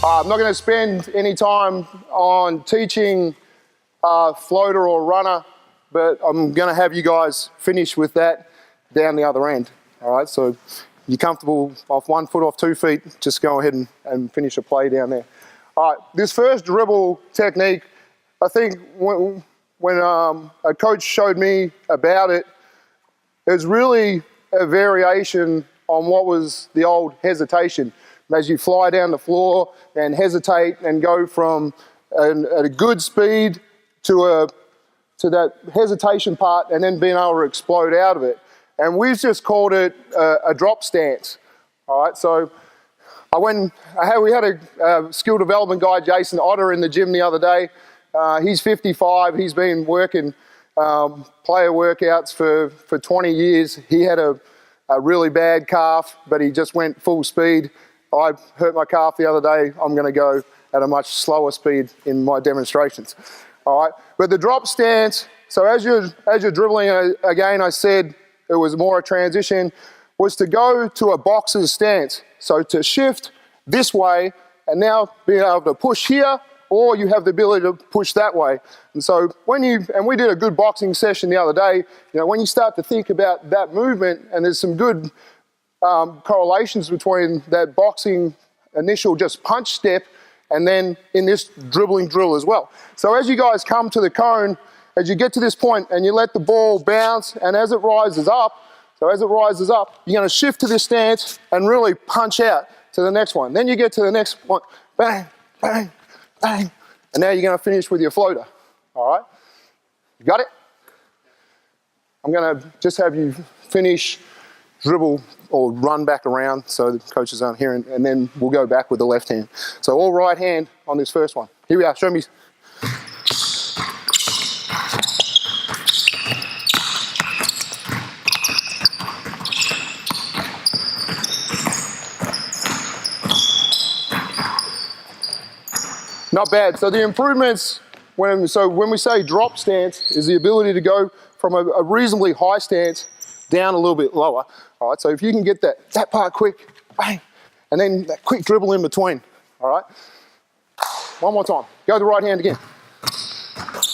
I'm not going to spend any time on teaching floater or runner, but I'm going to have you guys finish with that down the other end. All right, so you're comfortable off 1 foot, off 2 feet, just go ahead and finish a play down there. All right, this first dribble technique, I think when a coach showed me about it, it was really a variation on what was the old hesitation. As you fly down the floor and hesitate and go from at a good speed to that hesitation part and then being able to explode out of it. And we've just called it a drop stance. All right, so we had a skill development guy, Jason Otter, in the gym the other day. He's 55, he's been working player workouts for 20 years. He had a really bad calf, but he just went full speed. I hurt my calf the other day. I'm going to go at a much slower speed in my demonstrations. All right, but the drop stance, so as you're dribbling, again, I said it was more a transition, was to go to a boxer's stance. So to shift this way and now being able to push here, or you have the ability to push that way. And so we did a good boxing session the other day, when you start to think about that movement, and there's some good correlations between that boxing initial just punch step and then in this dribbling drill as well. So as you guys come to the cone, as you get to this point and you let the ball bounce, and as it rises up, you're going to shift to this stance and really punch out to the next one. Then you get to the next one, bang, bang, bang, and now you're going to finish with your floater. All right? You got it? I'm going to just have you finish, dribble or run back around so the coaches aren't hearing, and then we'll go back with the left hand. So all right hand on this first one. Here we are, show me. Not bad. So the improvements, when we say drop stance, is the ability to go from a reasonably high stance down a little bit lower. All right, so if you can get that part quick, bang, and then that quick dribble in between. All right, one more time. Go the right hand again.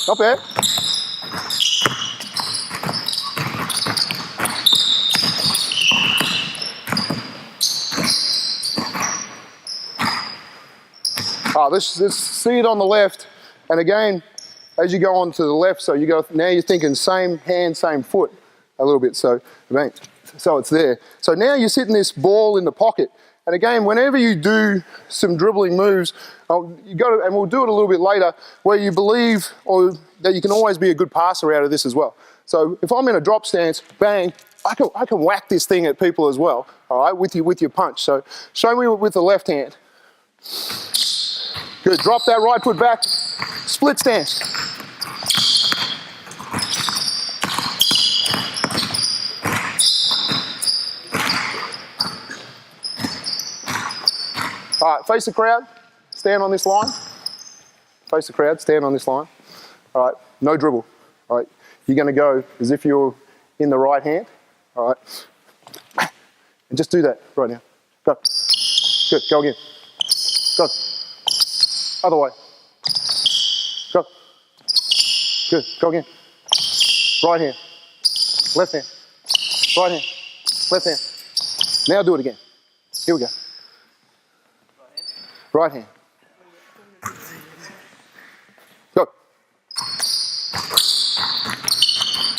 Not bad. Let's see it on the left, and again, as you go on to the left, so now you're thinking same hand, same foot a little bit, so it's there. So now you're sitting this ball in the pocket, and again, whenever you do some dribbling moves, and we'll do it a little bit later, where you believe that you can always be a good passer out of this as well. So if I'm in a drop stance, bang, I can whack this thing at people as well, all right, with your punch. So show me with the left hand. Good, drop that right foot back, split stance. All right, face the crowd, stand on this line. Face the crowd, stand on this line. All right, no dribble. All right, you're gonna go as if you're in the right hand. All right, and just do that right now. Go, good, go again. Go. Other way. Go. Good. Go again. Right hand. Left hand. Right hand. Left hand. Now do it again. Here we go. Right hand. Go.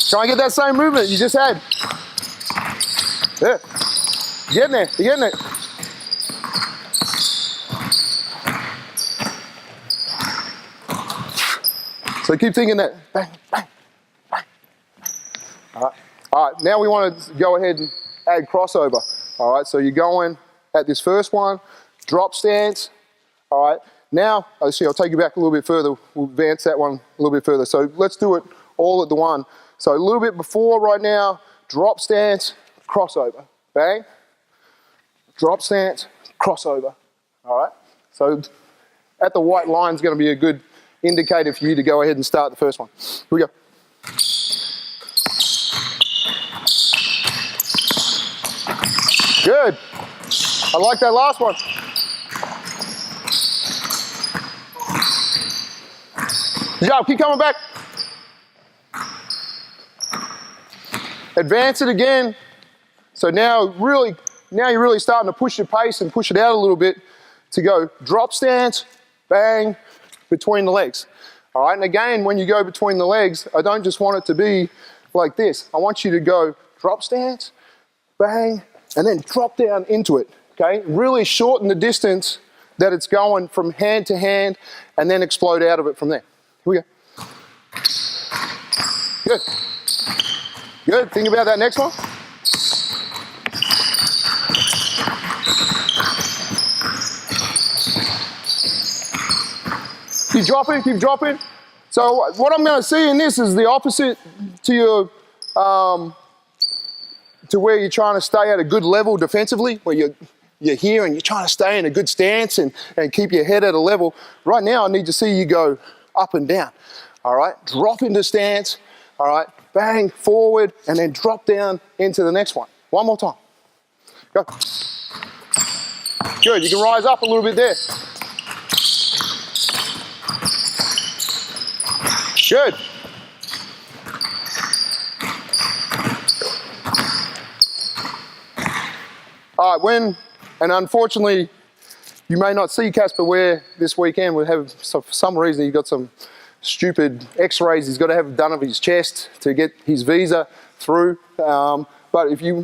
Try and get that same movement you just had. There. You're getting there. You're getting it. So keep thinking that, bang, bang, bang, bang. All right, now we want to go ahead and add crossover. All right, so you're going at this first one, drop stance. All right, now, I'll take you back a little bit further. We'll advance that one a little bit further. So let's do it all at the one. So a little bit before right now, drop stance, crossover, bang. Drop stance, crossover. All right, so at the white line is going to be a good indicator for you to go ahead and start the first one. Here we go. Good. I like that last one. Good job, keep coming back. Advance it again. So now you're really starting to push your pace and push it out a little bit to go drop stance, bang, between the legs. All right, and again, when you go between the legs, I don't just want it to be like this. I want you to go drop stance, bang, and then drop down into it, okay? Really shorten the distance that it's going from hand to hand and then explode out of it from there. Here we go. Good. Good, think about that next one. Keep dropping, keep dropping. So what I'm gonna see in this is the opposite to your, to where you're trying to stay at a good level defensively, where you're here and you're trying to stay in a good stance and keep your head at a level. Right now, I need to see you go up and down, all right? Drop into stance, all right? Bang, forward, and then drop down into the next one. One more time. Go. Good, you can rise up a little bit there. Good. All right, and unfortunately, you may not see Casper where this weekend we have, so for some reason, he's got some stupid x-rays he's got to have done of his chest to get his visa through. But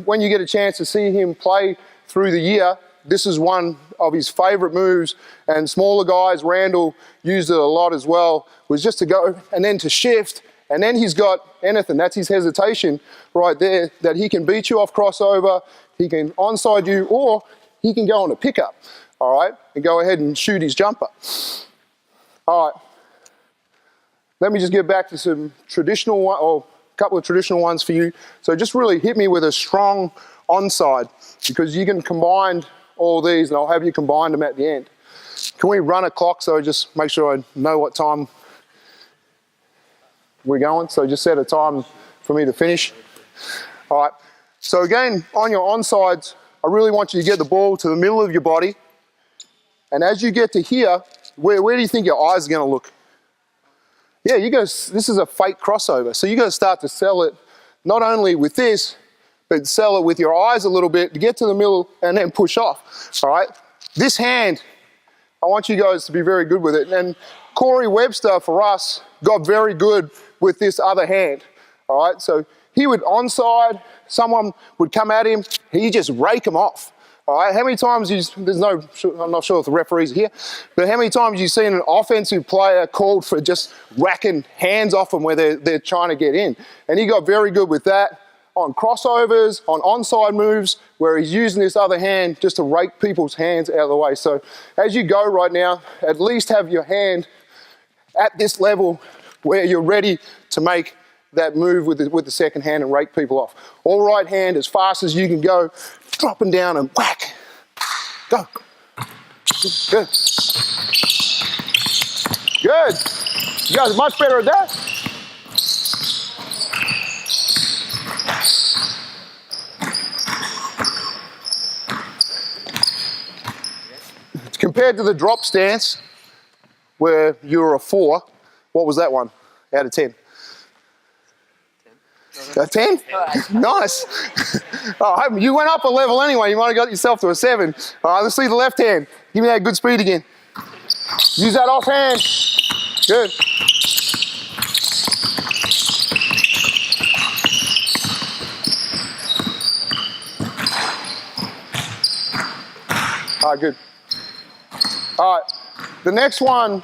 when you get a chance to see him play through the year, this is one of his favourite moves, and smaller guys, Randall used it a lot as well, was just to go and then to shift, and then he's got anything. That's his hesitation right there, that he can beat you off crossover, he can onside you, or he can go on a pickup, all right, and go ahead and shoot his jumper. All right, let me just get back to some traditional or a couple of traditional ones for you. So just really hit me with a strong onside, because you can combine all these, and I'll have you combine them at the end. Can we run a clock so I just make sure I know what time we're going? So just set a time for me to finish. All right, so again, on your onsides, I really want you to get the ball to the middle of your body, and as you get to here, where do you think your eyes are gonna look? Yeah, this is a fake crossover, so you gotta start to sell it, not only with this, but sell it with your eyes a little bit to get to the middle and then push off, all right? This hand, I want you guys to be very good with it. And Corey Webster, for us, got very good with this other hand, all right? So he would onside, someone would come at him, he just rake him off, all right? How many times I'm not sure if the referees are here, but how many times you've seen an offensive player called for just racking hands off them where they're trying to get in? And he got very good with that on crossovers, on onside moves, where he's using this other hand just to rake people's hands out of the way. So as you go right now, at least have your hand at this level where you're ready to make that move with the second hand and rake people off. All right hand as fast as you can go, dropping down and whack. Go. Good. Good. You guys are much better at that. Compared to the drop stance, where you're a 4, what was that one out of 10? 10. A 10? Nice. Oh, you went up a level anyway. You might have got yourself to a 7. All right, let's see the left hand. Give me that good speed again. Use that off hand. Good. All right, good. All right, the next one,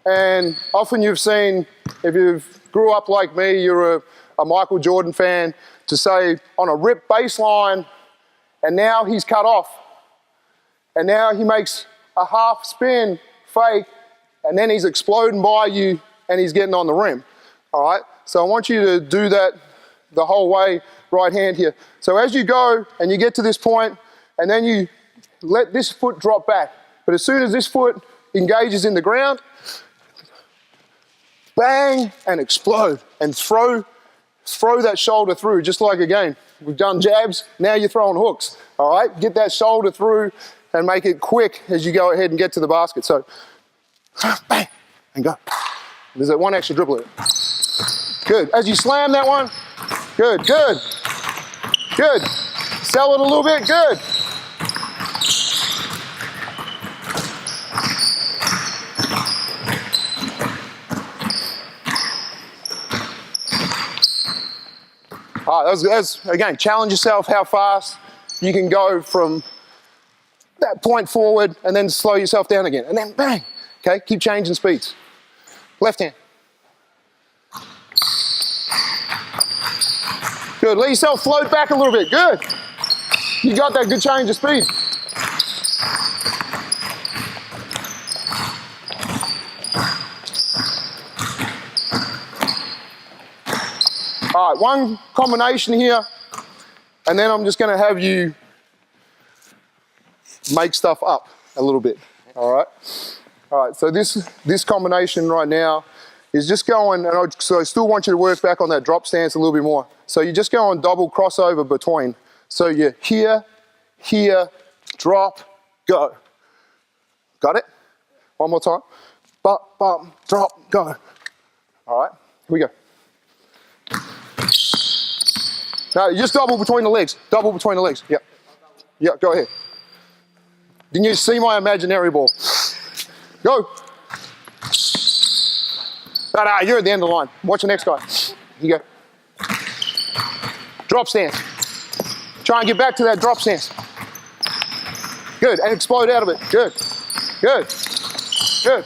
and often you've seen, if you've grew up like me, you're a Michael Jordan fan, to say on a rip baseline, and now he's cut off, and now he makes a half spin fake, and then he's exploding by you, and he's getting on the rim, all right? So I want you to do that the whole way, right hand here. So as you go, and you get to this point, and then you let this foot drop back. But as soon as this foot engages in the ground, bang, and explode, and throw that shoulder through, just like again, we've done jabs, now you're throwing hooks, all right? Get that shoulder through and make it quick as you go ahead and get to the basket. So, bang, and go. There's one extra dribble. Good. As you slam that one, good, good, good. Sell it a little bit, good. All right, that's, again, challenge yourself how fast you can go from that point forward and then slow yourself down again. And then bang, okay, keep changing speeds. Left hand. Good, let yourself float back a little bit, good. You got that good change of speed. All right, one combination here, and then I'm just going to have you make stuff up a little bit. All right. All right. So this combination right now is just going, and so I still want you to work back on that drop stance a little bit more. So you just go on double crossover between. So you're here, here, drop, go. Got it? One more time. Bump, bump, drop, go. All right. Here we go. No, just double between the legs. Double between the legs. Yep. Yep, go ahead. Didn't you see my imaginary ball? Go. No, you're at the end of the line. Watch the next guy. Here you go. Drop stance. Try and get back to that drop stance. Good, and explode out of it. Good. Good. Good.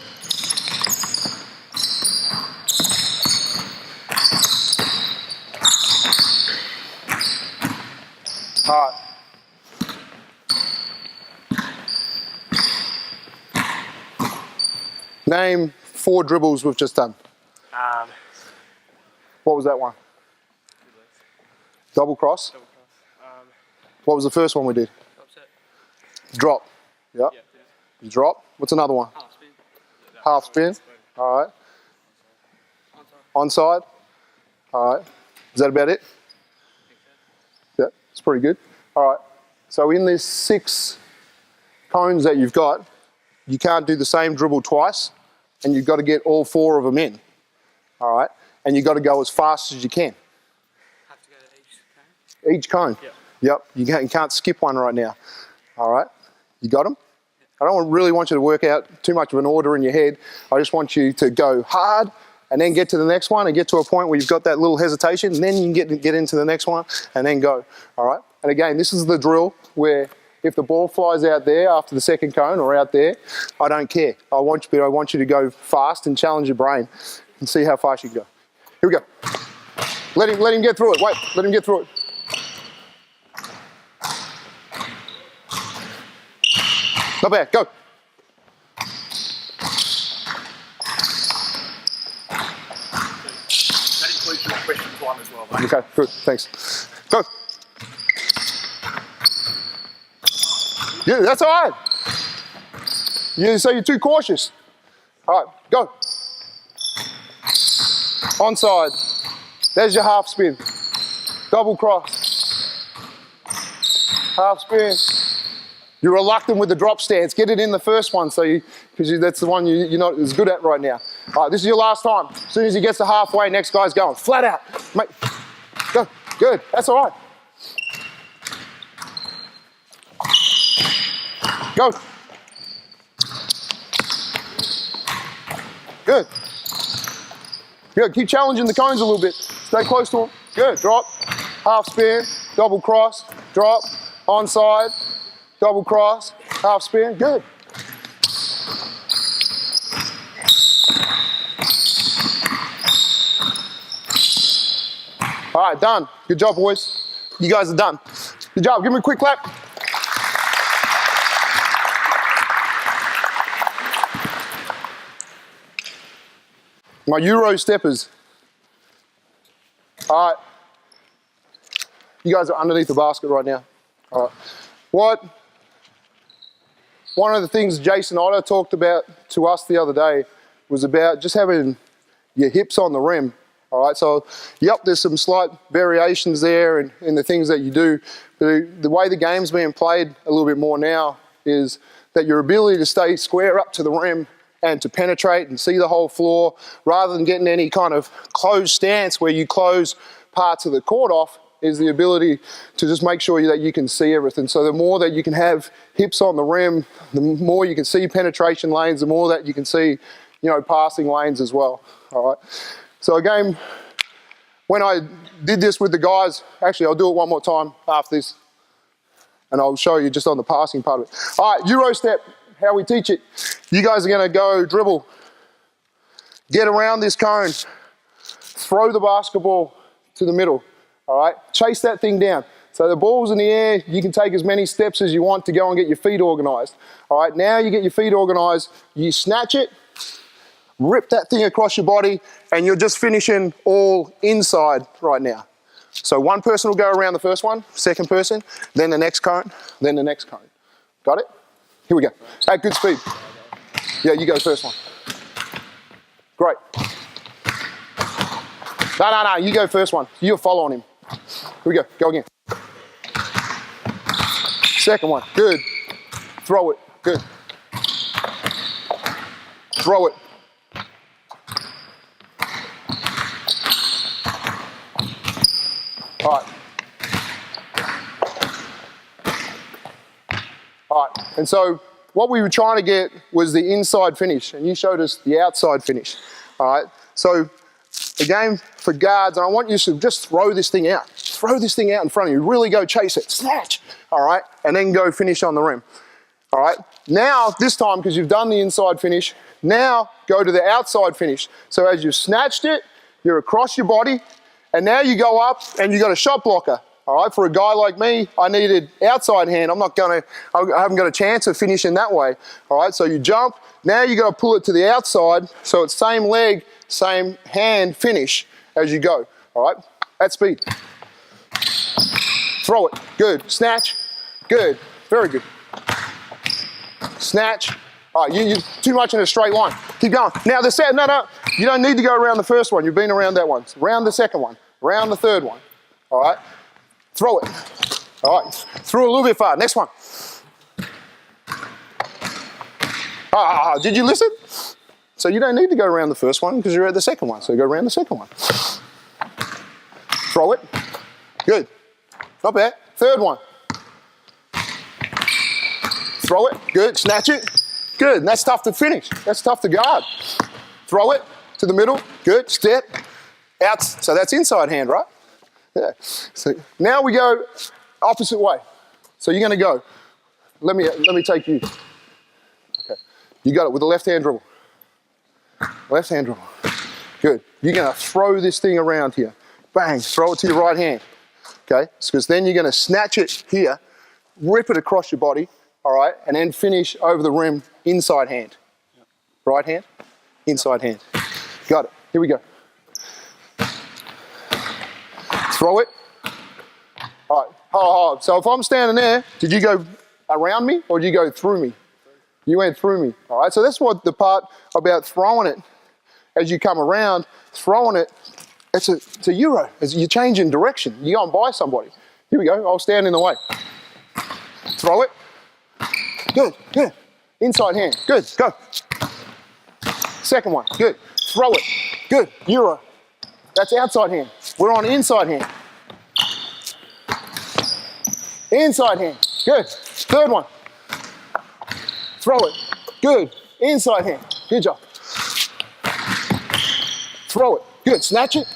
All right. Name 4 dribbles we've just done. What was that one? Double cross? Double cross. What was the first one we did? Drop. Yep. Yeah. You drop. What's another one? Half spin. Half spin. All right. Onside. All right. Is that about it? Yeah, it's pretty good. All right. So in these 6 cones that you've got, you can't do the same dribble twice, and you've got to get all 4 of them in. All right. And you've got to go as fast as you can. Have to go to each cone? Each cone? Yep. Yep. You can't skip one right now. All right. You got them? I don't really want you to work out too much of an order in your head. I just want you to go hard and then get to the next one and get to a point where you've got that little hesitation, and then you can get into the next one and then go. All right. And again, this is the drill where if the ball flies out there after the second cone or out there, I don't care. I want you to go fast and challenge your brain and see how fast you can go. Here we go. Let him get through it. Wait, let him get through it. Not bad, go. That includes your question 1 as well, mate. Okay, good, thanks. Go. Yeah, that's all right. You say you're too cautious. All right, go. Onside. There's your half spin. Double cross. Half spin. You're reluctant with the drop stance. Get it in the first one, because that's the one you're not as good at right now. All right, this is your last time. As soon as he gets to halfway, next guy's going. Flat out. Mate, go. Good. That's all right. Go. Good. Good. Keep challenging the cones a little bit. Stay close to them. Good. Drop. Half spin. Double cross. Drop. Onside. Double cross. Half spin. Good. All right, done. Good job, boys. You guys are done. Good job. Give me a quick clap. My Euro steppers. All right. You guys are underneath the basket right now. All right. One of the things Jason Otto talked about to us the other day was about just having your hips on the rim. All right, so yep, there's some slight variations there in the things that you do, but the way the game's being played a little bit more now is that your ability to stay square up to the rim and to penetrate and see the whole floor, rather than getting any kind of closed stance where you close parts of the court off, is the ability to just make sure that you can see everything. So the more that you can have hips on the rim, the more you can see penetration lanes, the more that you can see, you know, passing lanes as well. All right. So again, when I did this with the guys, actually I'll do it one more time after this, and I'll show you just on the passing part of it. All right, Euro step, how we teach it. You guys are gonna go dribble, get around this cone, throw the basketball to the middle. All right, chase that thing down. So the ball's in the air, you can take as many steps as you want to go and get your feet organized. All right, now you get your feet organized, you snatch it, rip that thing across your body, and you're just finishing all inside right now. So one person will go around the first one, second person, then the next cone, then the next cone. Got it? Here we go. At good speed. Yeah, you go first one. Great. No, you go first one. You're following him. Here we go. Go again. Second one. Good. Throw it. Good. Throw it. All right. All right. And so what we were trying to get was the inside finish, and you showed us the outside finish. All right. So again, for guards, I want you to just throw this thing out. Throw this thing out in front of you. Really go chase it. Snatch. All right. And then go finish on the rim. All right. Now, this time, because you've done the inside finish, now go to the outside finish. So as you've snatched it, you're across your body, and now you go up and you got a shot blocker. All right. For a guy like me, I needed outside hand. I haven't got a chance of finishing that way. All right. So you jump. Now you got to pull it to the outside. So it's same leg, same hand finish as you go. All right. At speed. Throw it. Good. Snatch. Good. Very good. Snatch. All right, you're too much in a straight line. Keep going. Now the set, no, you don't need to go around the first one. You've been around that one. Round the second one. Round the third one. All right. Throw it. All right. Throw it a little bit far. Next one. Did you listen? So you don't need to go around the first one because you're at the second one. So go around the second one. Throw it. Good. Not bad. Third one. Throw it. Good. Snatch it. Good. And that's tough to finish. That's tough to guard. Throw it to the middle. Good. Step. Out. So that's inside hand, right? Yeah. So now we go opposite way. So you're going to go. Let me take you. Okay. You got it with the left hand dribble. Left hand dribble. Good. You're going to throw this thing around here. Bang. Throw it to your right hand. Okay. Because then you're going to snatch it here, rip it across your body. All right, and then finish over the rim, inside hand. Right hand, inside hand. Got it. Here we go. Throw it. All right. So if I'm standing there, did you go around me or did you go through me? You went through me. All right. So that's what the part about throwing it as you come around, throwing it. It's a Euro. You're changing direction. You're going by somebody. Here we go. I'll stand in the way. Throw it. Good, good. Inside hand, good, go. Second one, good. Throw it, good. Euro. That's outside hand. We're on inside hand. Inside hand, good. Third one. Throw it, good. Inside hand, good job. Throw it, good. Snatch it,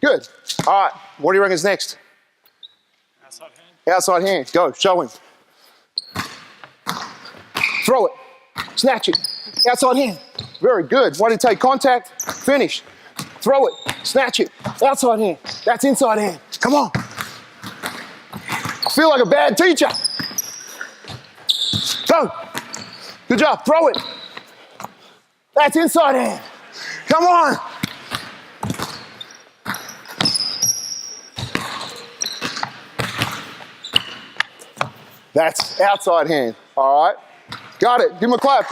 good. All right, what do you reckon is next? Outside hand. Outside hand, go, show him. Throw it, snatch it, outside hand. Very good. Want to take contact, finish. Throw it, snatch it, outside hand. That's inside hand. Come on. I feel like a bad teacher. Go. Good job. Throw it. That's inside hand. Come on. That's outside hand. All right. Got it. Give him a clap.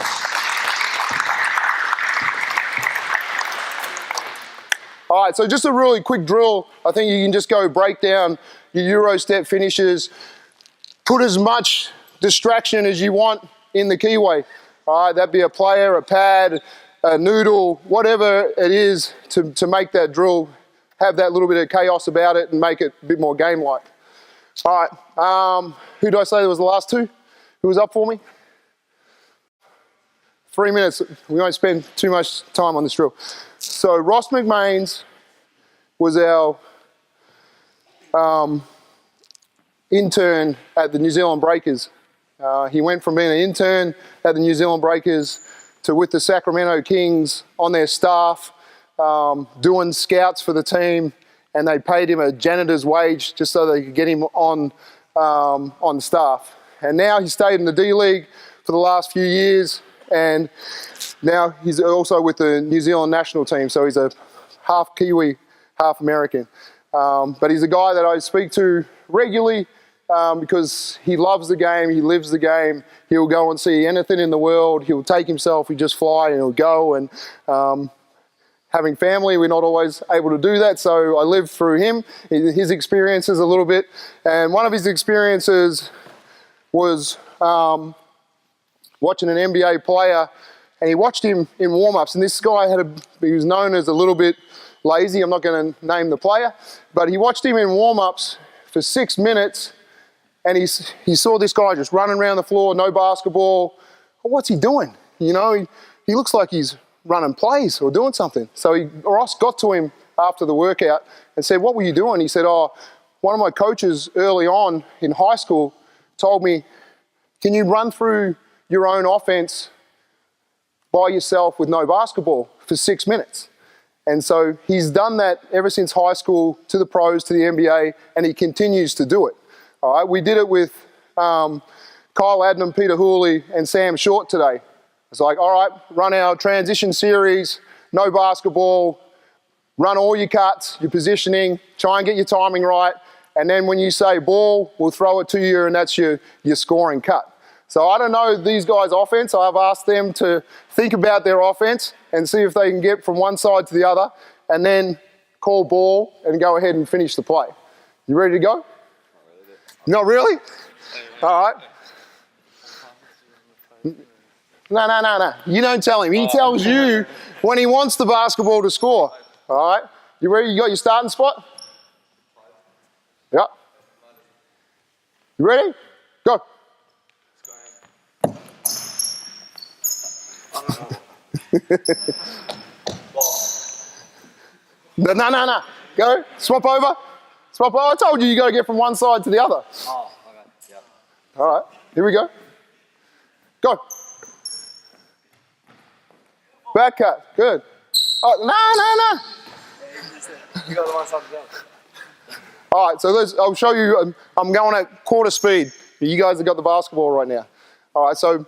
All right, so just a really quick drill. I think you can just go break down your Euro step finishes, put as much distraction as you want in the keyway. All All right, that'd be a player, a pad, a noodle, whatever it is to make that drill have that little bit of chaos about it and make it a bit more game-like. All right, who did I say was the last two? Who was up for me? 3 minutes. We won't spend too much time on this drill. So Ross McMains was our intern at the New Zealand Breakers. He went from being an intern at the New Zealand Breakers to with the Sacramento Kings on their staff, doing scouts for the team, and they paid him a janitor's wage just so they could get him on staff. And now he's stayed in the D League for the last few years, and now he's also with the New Zealand national team, so he's a half Kiwi, half American. But he's a guy that I speak to regularly because he loves the game, he lives the game. He'll go and see anything in the world. He'll take himself, he'll just fly and he'll go. And having family, we're not always able to do that, so I live through him, his experiences a little bit. And one of his experiences was watching an NBA player, and he watched him in warm-ups. And this guy he was known as a little bit lazy. I'm not going to name the player, but he watched him in warm-ups for 6 minutes, and he saw this guy just running around the floor, no basketball. Well, what's he doing? You know, he looks like he's running plays or doing something. So Ross got to him after the workout and said, "What were you doing?" He said, "Oh, one of my coaches early on in high school told me, can you run through your own offense by yourself with no basketball for 6 minutes?" And so he's done that ever since high school to the pros, to the NBA, and he continues to do it. All right, we did it with Kyle Adnam, Peter Hooley, and Sam Short today. It's like, all right, run our transition series, no basketball, run all your cuts, your positioning, try and get your timing right, and then when you say ball, we'll throw it to you, and that's your scoring cut. So I don't know these guys' offense. I've asked them to think about their offense and see if they can get from one side to the other and then call ball and go ahead and finish the play. You ready to go? Not really? All right. No. You don't tell him. He tells you when he wants the basketball to score. All right. You ready? You got your starting spot? Yeah. You ready? Go. No. Go. Swap over. Swap over. I told you got to get from one side to the other. Oh, okay. Yep. All right. Here we go. Go. Back cut. Good. Oh, no. You got the one side to go. All right, so I'll show you. I'm going at quarter speed. You guys have got the basketball right now. All right, so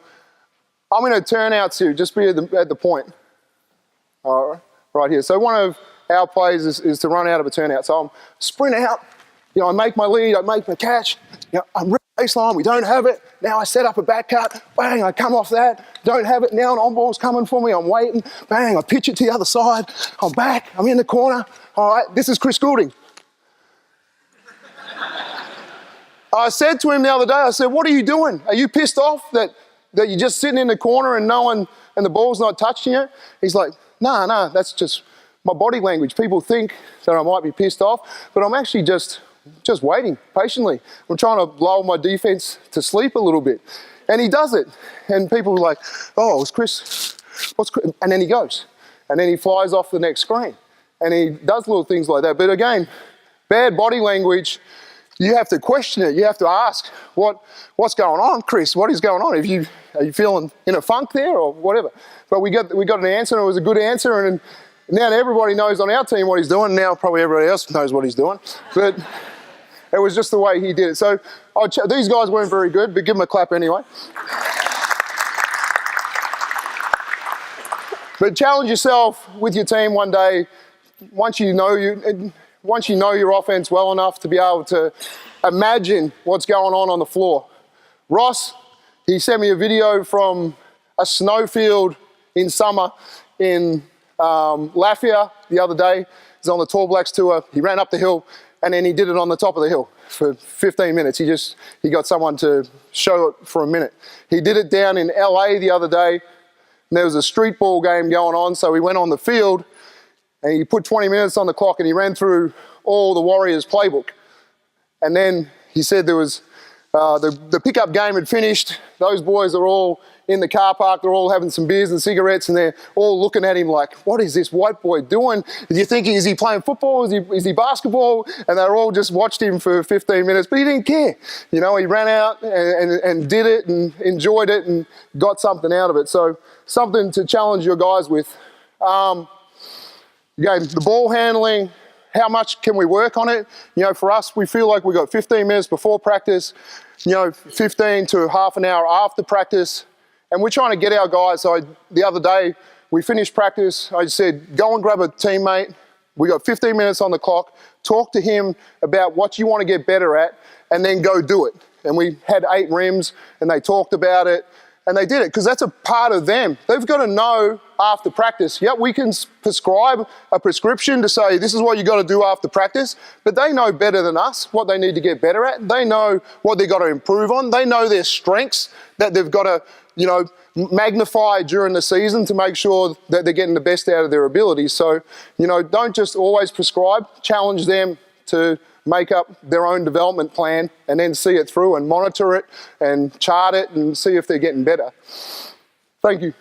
I'm going to turn out to just be at the point. All right, right here. So one of our plays is to run out of a turnout. So I'm sprint out. You know, I make my lead. I make my catch. You know, I'm baseline. We don't have it. Now I set up a back cut. Bang! I come off that. Don't have it. Now an on ball's coming for me. I'm waiting. Bang! I pitch it to the other side. I'm back. I'm in the corner. All right. This is Chris Goulding. I said to him the other day, I said, "What are you doing? Are you pissed off that you're just sitting in the corner and no one and the ball's not touching you?" He's like, "No, that's just my body language. People think that I might be pissed off, but I'm actually just waiting patiently. I'm trying to lull my defense to sleep a little bit." And he does it. And people are like, "Oh, it's Chris. What's Chris?" And then he goes. And then he flies off the next screen. And he does little things like that. But again, bad body language, you have to question it. You have to ask, what's going on, Chris? What is going on? Are you feeling in a funk there or whatever? But we got an answer, and it was a good answer. And now everybody knows on our team what he's doing. Now probably everybody else knows what he's doing. But it was just the way he did it. So these guys weren't very good, but give them a clap anyway. But challenge yourself with your team one day. Once you know your offense well enough to be able to imagine what's going on the floor. Ross, he sent me a video from a snowfield in summer in Lafayette the other day. He's on the Tall Blacks tour. He ran up the hill And then he did it on the top of the hill for 15 minutes. He got someone to show it for a minute. He did it down in LA the other day. And there was a street ball game going on, so he went on the field and he put 20 minutes on the clock and he ran through all the Warriors playbook. And then he said there was, the pickup game had finished. Those boys are all in the car park. They're all having some beers and cigarettes and they're all looking at him like, what is this white boy doing? Do you think, is he playing football? Is he basketball? And they all just watched him for 15 minutes, but he didn't care. You know, he ran out and did it and enjoyed it and got something out of it. So something to challenge your guys with. Again, the ball handling, how much can we work on it? You know, for us, we feel like we've got 15 minutes before practice, 15 to half an hour after practice. And we're trying to get our guys. So the other day, we finished practice. I said, go and grab a teammate. We got 15 minutes on the clock. Talk to him about what you want to get better at, and then go do it. And we had 8 rims, and they talked about it, and they did it, because that's a part of them. They've got to know after practice. Yep, we can prescribe a prescription to say, this is what you got to do after practice, but they know better than us what they need to get better at. They know what they've got to improve on. They know their strengths that they've got to, magnify during the season to make sure that they're getting the best out of their abilities. So, don't just always prescribe, challenge them to make up their own development plan and then see it through and monitor it and chart it and see if they're getting better. Thank you.